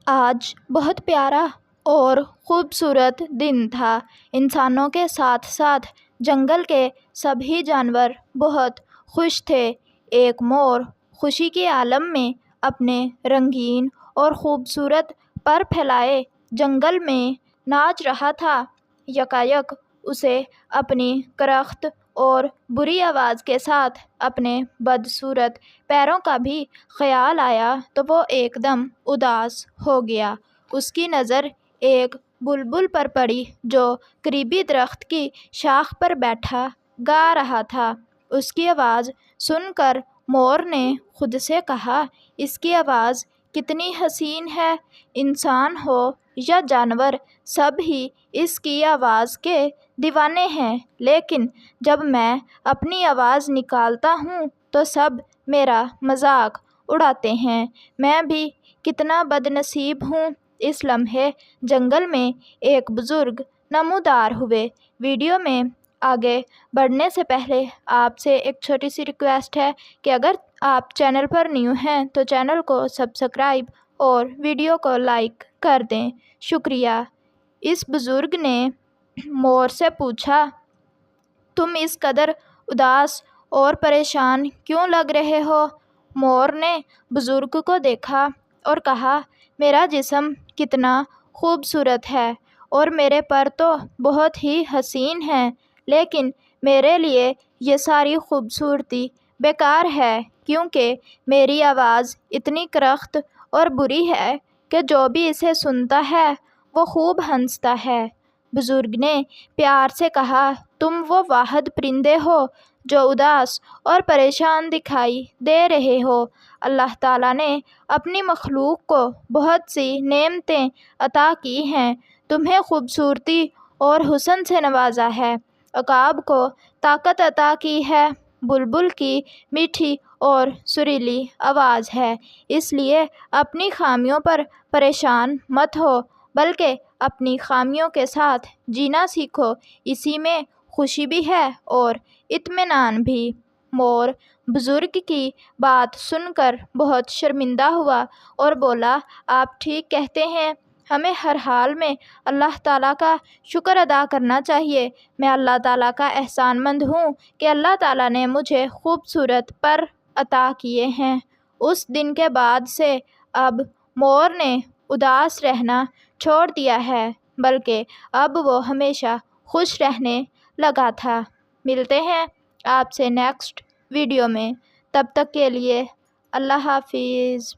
آج بہت پیارا اور خوبصورت دن تھا۔ انسانوں کے ساتھ ساتھ جنگل کے سبھی جانور بہت خوش تھے۔ ایک مور خوشی کے عالم میں اپنے رنگین اور خوبصورت پر پھیلائے جنگل میں ناچ رہا تھا۔ یکایک اسے اپنی کرخت اور بری آواز کے ساتھ اپنے بدصورت پیروں کا بھی خیال آیا تو وہ ایک دم اداس ہو گیا۔ اس کی نظر ایک بلبل پر پڑی جو قریبی درخت کی شاخ پر بیٹھا گا رہا تھا۔ اس کی آواز سن کر مور نے خود سے کہا، اس کی آواز کتنی حسین ہے۔ انسان ہو یا جانور، سب ہی اس کی آواز کے دیوانے ہیں، لیکن جب میں اپنی آواز نکالتا ہوں تو سب میرا مذاق اڑاتے ہیں۔ میں بھی کتنا بد نصیب ہوں۔ اس لمحے جنگل میں ایک بزرگ نمودار ہوئے۔ ویڈیو میں آگے بڑھنے سے پہلے آپ سے ایک چھوٹی سی ریکویسٹ ہے کہ اگر آپ چینل پر نیو ہیں تو چینل کو سبسکرائب اور ویڈیو کو لائک کر دیں۔ شکریہ۔ اس بزرگ نے مور سے پوچھا، تم اس قدر اداس اور پریشان کیوں لگ رہے ہو؟ مور نے بزرگ کو دیکھا اور کہا، میرا جسم کتنا خوبصورت ہے اور میرے پر تو بہت ہی حسین ہیں، لیکن میرے لیے یہ ساری خوبصورتی بیکار ہے کیونکہ میری آواز اتنی کرخت اور بری ہے کہ جو بھی اسے سنتا ہے وہ خوب ہنستا ہے۔ بزرگ نے پیار سے کہا، تم وہ واحد پرندے ہو جو اداس اور پریشان دکھائی دے رہے ہو۔ اللہ تعالیٰ نے اپنی مخلوق کو بہت سی نعمتیں عطا کی ہیں، تمہیں خوبصورتی اور حسن سے نوازا ہے، عقاب کو طاقت عطا کی ہے، بلبل کی میٹھی اور سریلی آواز ہے، اس لیے اپنی خامیوں پر پریشان مت ہو بلکہ اپنی خامیوں کے ساتھ جینا سیکھو، اسی میں خوشی بھی ہے اور اطمینان بھی۔ مور بزرگ کی بات سن کر بہت شرمندہ ہوا اور بولا، آپ ٹھیک کہتے ہیں، ہمیں ہر حال میں اللہ تعالیٰ کا شکر ادا کرنا چاہیے۔ میں اللہ تعالیٰ کا احسان مند ہوں کہ اللہ تعالیٰ نے مجھے خوبصورت پر عطا کیے ہیں۔ اس دن کے بعد سے اب مور نے اداس رہنا چھوڑ دیا ہے، بلکہ اب وہ ہمیشہ خوش رہنے لگا تھا۔ ملتے ہیں آپ سے نیکسٹ ویڈیو میں، تب تک کے لیے اللہ حافظ۔